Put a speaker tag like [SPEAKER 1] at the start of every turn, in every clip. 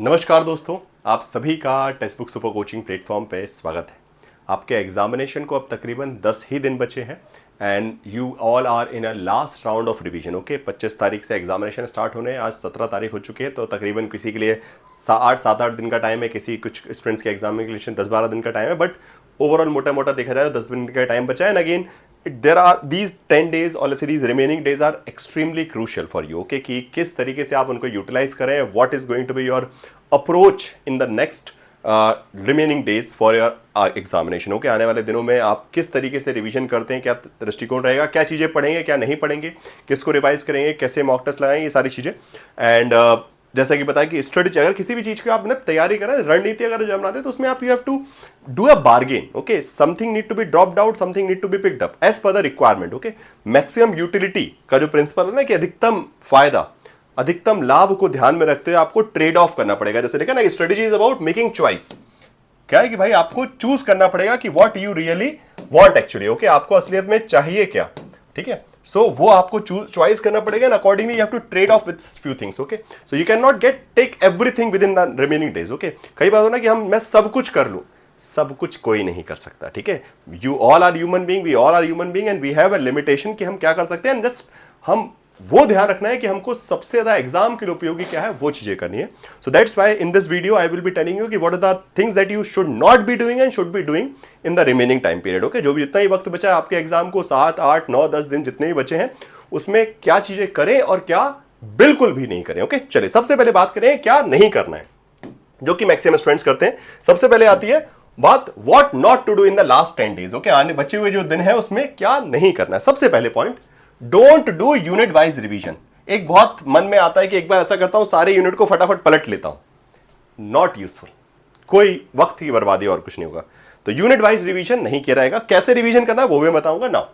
[SPEAKER 1] नमस्कार दोस्तों, आप सभी का text book super coaching platform पे स्वागत है। आपके एग्जामिनेशन को अब तकरीबन 10 ही दिन बचे हैं and you all are in a last round of revision. Okay, 25 तारीख से एग्जामिनेशन स्टार्ट होने हैं, आज 17 तारीख हो चुकी है, तो तकरीबन किसी के लिए 7-8 दिन का टाइम है, किसी कुछ स्टूडेंट्स के एग्जामिनेशन 10-12 दिन का टाइम है, बट ओवरऑल मोटा मोटा देखा जाए तो 10 दिन का टाइम बचा है। And again there are these 10 days और these remaining days are extremely crucial for you. Okay, कि किस तरीके से आप उनको यूटिलाइज करें, what is going to be your approach in the next remaining days for your examination. Okay, आने वाले दिनों में आप किस तरीके से रिवीजन करते हैं, क्या दृष्टिकोण रहेगा, क्या चीज़ें पढ़ेंगे, क्या नहीं पढ़ेंगे, किसको रिवाइज करेंगे, कैसे मॉक टेस्ट लगाएंगे, ये सारी चीज़ें। एंड जैसा कि बताया कि स्ट्रेटेजी, अगर किसी भी चीज़ की आप तैयारी करें, रणनीति अगर जो बनाते हैं, तो उसमें आप you have to do a bargain. Okay, something need to be dropped out, something need to be picked up as per the requirement. Okay, maximum utility का जो प्रिंसिपल है ना, कि अधिकतम फायदा, अधिकतम लाभ को ध्यान में रखते हुए आपको ट्रेड ऑफ करना पड़ेगा। जैसे देखा ना, strategy is about making choice. क्या है कि भाई आपको चूज करना पड़ेगा कि what you really want actually. Okay, आपको असलियत में चाहिए क्या, ठीक है। सो वो आपको चॉइस करना पड़ेगा and accordingly you have to trade off with few things. Okay, so you can not take everything within the remaining days. Okay, कई बार होना कि मैं सब कुछ कर लूं, सब कुछ कोई नहीं कर सकता, ठीक है। You all are human being, we all are human being and we have a limitation कि हम क्या कर सकते हैं। एंड जस्ट हम वो ध्यान रखना है कि हमको सबसे ज्यादा एग्जाम के लिए उपयोगी क्या है, वो चीजें करनी है। So that's why in this video I will be telling you कि what are the things that you should not be doing and should be doing in the remaining time period. Okay, जो भी जितना ही वक्त बचा है आपके exam को, 7, 8, 9, 10 दिन जितने भी बचे हैं, उसमें क्या चीजें करें और क्या बिल्कुल भी नहीं करें। ओके, चलिए सबसे पहले बात करें क्या नहीं करना है, जो कि मैक्सिमम स्टूडेंट्स करते हैं। सबसे पहले आती है बात what not to do in the last 10 days। Okay, आने बचे हुए जो दिन है उसमें क्या नहीं करना है। सबसे पहले point, don't do unit wise revision. एक बहुत मन में आता है कि एक बार ऐसा करता हूं, सारे यूनिट को फटाफट पलट लेता हूं। नॉट यूजफुल, कोई वक्त की बर्बादी और कुछ नहीं होगा। तो यूनिट वाइज रिवीजन नहीं किया रहेगा। कैसे रिवीजन करना है वो भी बताऊंगा। Now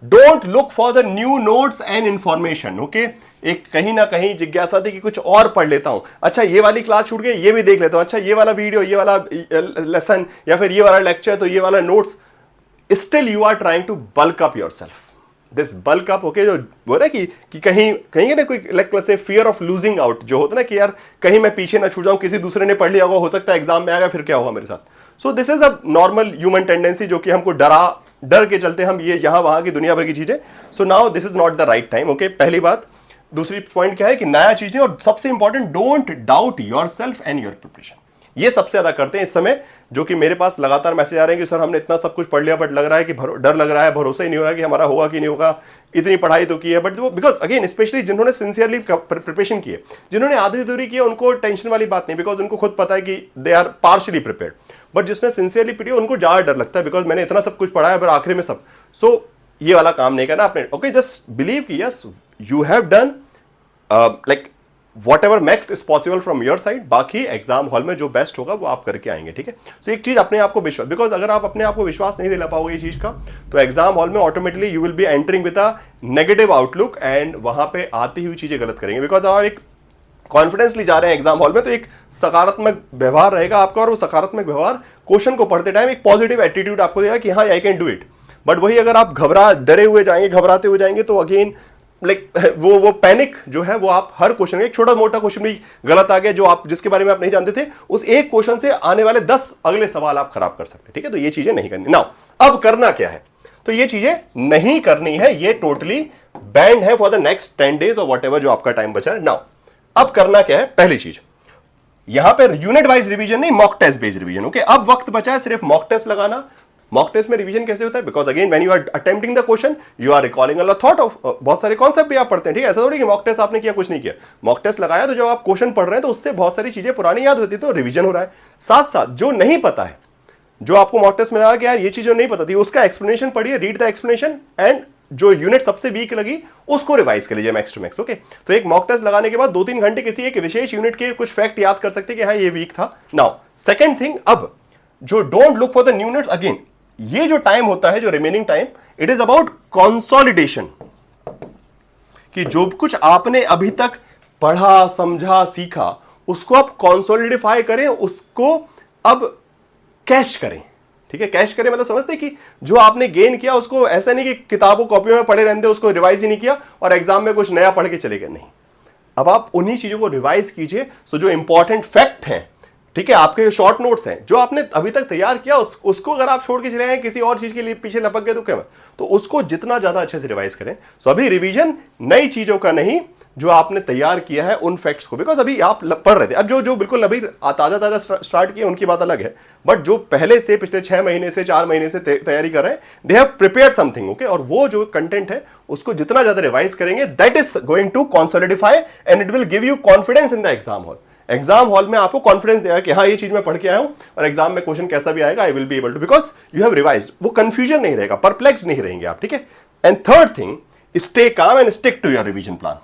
[SPEAKER 1] don't look for the new notes and information. Okay, एक कहीं ना कहीं जिज्ञासा थी कि कुछ और पढ़ लेता हूं, अच्छा ये वाली क्लास छूट गई, ये भी देख लेता हूं, अच्छा ये वाला वीडियो, ये वाला लेसन या फिर ये वाला लेक्चर, तो ये वाला notes. Still you are trying to bulk up yourself, this bulk up. Okay, जो वो ना कि कहीं कहीं ना कोई लाइक से फियर ऑफ लूजिंग आउट जो होता है ना, कि यार कहीं मैं पीछे ना छूट जाऊं, किसी दूसरे ने पढ़ लिया होगा, हो सकता है एग्जाम में आएगा, फिर क्या होगा मेरे साथ। So this is a normal human tendency, जो कि हमको डर के चलते हम ये यहां वहां की दुनिया भर की चीजें। So now this is not the right time. Okay, पहली बात। दूसरी पॉइंट क्या है कि नया चीज नहीं, और सबसे important, don't doubt your self and your preparation. ये सबसे ज्यादा करते हैं इस समय, जो कि मेरे पास लगातार मैसेज आ रहे हैं कि सर हमने इतना सब कुछ पढ़ लिया, बट लग रहा है कि डर लग रहा है, भरोसा ही नहीं हो रहा कि हमारा होगा कि नहीं होगा, इतनी पढ़ाई तो की है, बट वो बिकॉज अगेन स्पेशली जिन्होंने सिंसियरली प्रिपरेशन की है, जिन्होंने आधी अधूरी की है, उनको टेंशन वाली बात नहीं, बिकॉज उनको खुद पता है कि they are partially prepared. But जिसने सिंसियरली पढ़ी उनको ज्यादा डर लगता है, बिकॉज मैंने इतना सब कुछ पढ़ा है, पर आखिर में सब। सो ये वाला काम नहीं करना आपने। ओके, जस्ट बिलीव कि yes you have done like whatever max is possible from your side। बाकी एग्जाम हॉल में जो बेस्ट होगा वो आप करके आएंगे, ठीक है। तो एक चीज अपने आप को विश्वास, बिकॉज अगर आप अपने आप को विश्वास नहीं दिला पाओगे ये चीज का, तो एग्जाम हॉल में automatically you will be entering with a negative outlook and वहां पे आती हुई चीजें गलत करेंगे। बिकॉज आप एक कॉन्फिडेंसली जा रहे हैं एग्जाम हॉल में, तो एक सकारात्मक व्यवहार रहेगा आपका, और वो सकारात्मक व्यवहार क्वेश्चन को पढ़ते टाइम एक पॉजिटिव एटीट्यूड आपको देगा कि हाँ I can do it. But वही अगर आप डरे हुए जाएंगे, घबराते हुए जाएंगे, तो अगेन लाइक वो पैनिक जो है, वो आप हर क्वेश्चन, एक छोटा मोटा क्वेश्चन भी गलत आ गया जो आप जिसके बारे में आप नहीं जानते थे, उस एक क्वेश्चन से आने वाले 10 अगले सवाल आप खराब कर सकते हैं, ठीक है। तो ये चीजें नहीं करनी। नाउ अब करना क्या है, तो ये चीजें नहीं करनी है, ये टोटली बैंड है फॉर द नेक्स्ट 10 days और वॉट एवर जो आपका टाइम बचा है। नाउ अब करना क्या है, पहली चीज यहां पर यूनिट वाइज रिवीजन नहीं, mock test based revision. Okay, अब वक्त बचा है सिर्फ मॉक टेस्ट लगाना। मॉक टेस्ट में रिवीजन कैसे होता है, because again when you are attempting the question you are recalling a thought of, बहुत सारे कॉन्सेप्ट भी आप पढ़ते हैं, ठीक है। ऐसा थोड़ी कि मॉक टेस्ट आपने किया कुछ नहीं किया, मॉक टेस्ट लगाया तो जब आप क्वेश्चन पढ़ रहे हैं तो उससे बहुत सारी चीजें पुरानी याद होती है, तो रिवीजन हो रहा है। साथ साथ जो नहीं पता है, जो आपको मॉक टेस्ट में लगा कि यार ये चीज जो नहीं पता थी, उसका एक्सप्लेनेशन पढ़िए, रीड द एक्सप्लेनेशन, एंड जो यूनिट सबसे वीक लगी उसको रिवाइज कर लीजिए मैक्स टू मैक्स। ओके, तो एक मॉक टेस्ट लगाने के बाद 2-3 घंटे किसी एक विशेष यूनिट के कुछ फैक्ट याद कर सकते हैं कि हाँ ये वीक था। नाउ सेकंड थिंग, अब जो don't look for the new notes, again ये जो टाइम होता है, जो remaining time, it is about consolidation, कि जो कुछ आपने अभी तक पढ़ा, समझा, सीखा, उसको आप कंसोलिडिफाई करें, उसको अब कैश करें, ठीक है। कैश करें मतलब समझते कि जो आपने गेन किया उसको ऐसा नहीं कि किताबों कॉपियों में पढ़े रहते, उसको रिवाइज ही नहीं किया और एग्जाम में कुछ नया पढ़ के चले गए, नहीं। अब आप उन्हीं चीजों को रिवाइज कीजिए। सो जो इंपॉर्टेंट फैक्ट हैं, ठीक है, आपके जो शॉर्ट नोट्स हैं जो आपने अभी तक तैयार किया, उसको अगर आप छोड़ के चले हैं किसी और चीज के लिए पीछे लपक गए तो क्या, तो उसको जितना ज्यादा अच्छे से रिवाइज करें। सो अभी रिवीजन नई चीजों का नहीं, जो आपने तैयार किया है उन फैक्ट्स को, बिकॉज अभी आप पढ़ रहे थे। अब जो बिल्कुल अभी ताजा स्टार्ट किए उनकी बात अलग है, बट जो पहले से पिछले 6 महीने से 4 महीने से तैयारी कर रहे हैं, they have prepared something, okay. और वो जो कंटेंट है उसको जितना ज्यादा रिवाइज करेंगे, that is going to consolidify and it will give you confidence in the exam hall. Exam hall में आपको कॉन्फिडेंस देगा कि हाँ ये चीज मैं पढ़ के आया हूं और एग्जाम में क्वेश्चन कैसा भी आएगा I will be able to, because you have revised. वो कंफ्यूजन नहीं रहेगा, परप्लेक्स नहीं रहेंगे आप, ठीक है। And third thing, stay calm and stick to your revision plan.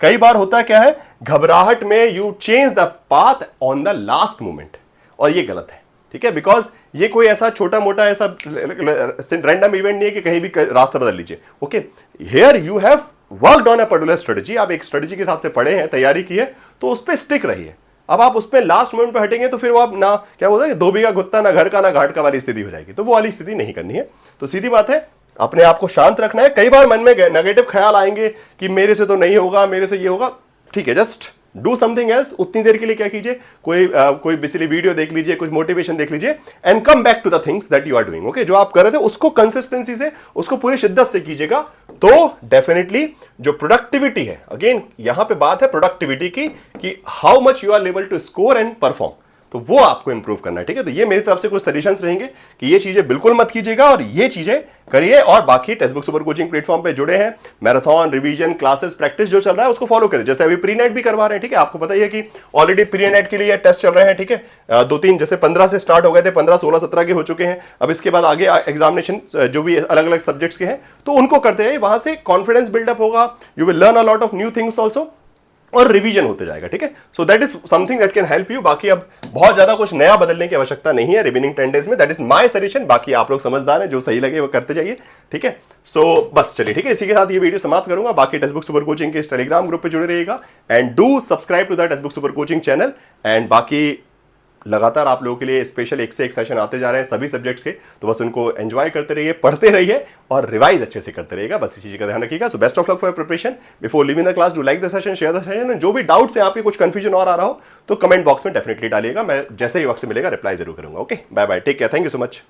[SPEAKER 1] कई बार होता क्या है, घबराहट में you change the path on the last moment, और ये गलत है, ठीक है। बिकॉज ये कोई ऐसा छोटा मोटा ऐसा रैंडम इवेंट नहीं है कि कहीं भी रास्ता बदल लीजिए, okay. Here you have worked on a particular strategy, आप एक स्ट्रेटजी के हिसाब से पढ़े हैं, तैयारी की है, तो उस पर स्टिक रहिए। अब आप उस पर लास्ट मोमेंट पे हटेंगे तो फिर वो आप ना क्या बोलते हैं, 2 बीघा गुत्ता ना घर का ना घाट का वाली स्थिति हो जाएगी, तो वो वाली स्थिति नहीं करनी है। तो सीधी बात है, अपने आप को शांत रखना है। कई बार मन में नेगेटिव ख्याल आएंगे कि मेरे से तो नहीं होगा, मेरे से ये होगा, ठीक है, जस्ट डू समथिंग एल्स। उतनी देर के लिए क्या कीजिए, कोई बेसिकली वीडियो देख लीजिए, कुछ मोटिवेशन देख लीजिए, and come back to the things that you are doing, okay. जो आप कर रहे थे उसको कंसिस्टेंसी से, उसको पूरी शिद्दत से कीजिएगा, तो डेफिनेटली जो प्रोडक्टिविटी है, अगेन यहां पे बात है प्रोडक्टिविटी की, कि how much you are able to score and perform, तो वो आपको इंप्रूव करना है, ठीक है। तो ये मेरी तरफ से कुछ सजेशंस रहेंगे कि ये चीजें बिल्कुल मत कीजिएगा और ये चीजें करिए। और बाकी text book super coaching platform पे जुड़े हैं, मैराथन, रिवीजन, क्लासेस, प्रैक्टिस जो चल रहा है उसको फॉलो करिए। जैसे अभी प्री नेट भी करवा रहे हैं, ठीक है, आपको पता ही है कि ऑलरेडी प्री नेट के लिए टेस्ट चल रहे हैं, ठीक है। 2-3 जैसे 15 से स्टार्ट हो गए थे, 15, 16, 17 के हो चुके हैं। अब इसके बाद आगे एग्जामिनेशन जो भी अलग अलग सब्जेक्ट्स के हैं, तो उनको करते हैं, वहां से कॉन्फिडेंस बिल्डअप होगा, you will learn a lot of new things also, और रिवीजन होते जाएगा, ठीक है। So that is something that can help you. बाकी अब बहुत ज्यादा कुछ नया बदलने की आवश्यकता नहीं है रिमेनिंग 10 डेज में, दैट इज माय सजेशन। बाकी आप लोग समझदार हैं, जो सही लगे वो करते जाइए, ठीक है। सो बस चलिए, ठीक है, इसी के साथ ये वीडियो समाप्त करूंगा। बाकी टेक्स्ट बुक सुपर कोचिंग के इस टेलीग्राम ग्रुप पे जुड़े रहिएगा, and do subscribe to the textbook super coaching channel. And बाकी लगातार आप लोगों के लिए स्पेशल एक से एक सेशन आते जा रहे हैं सभी सब्जेक्ट के, तो बस उनको एंजॉय करते रहिए, पढ़ते रहिए और रिवाइज अच्छे से करते रहिएगा, बस इसी चीज का ध्यान रखिएगा। So best of luck for preparation. Before living the class, do like the session, share the session. जो भी डाउट्स हैं आपके, कुछ कंफ्यूजन और आ रहा हो तो कमेंट बॉक्स में डेफिनेटली डालिएगा, मैं जैसे ही वक्त मिलेगा रिप्लाई जरूर करूंगा। Okay, bye bye, take care, thank you so much.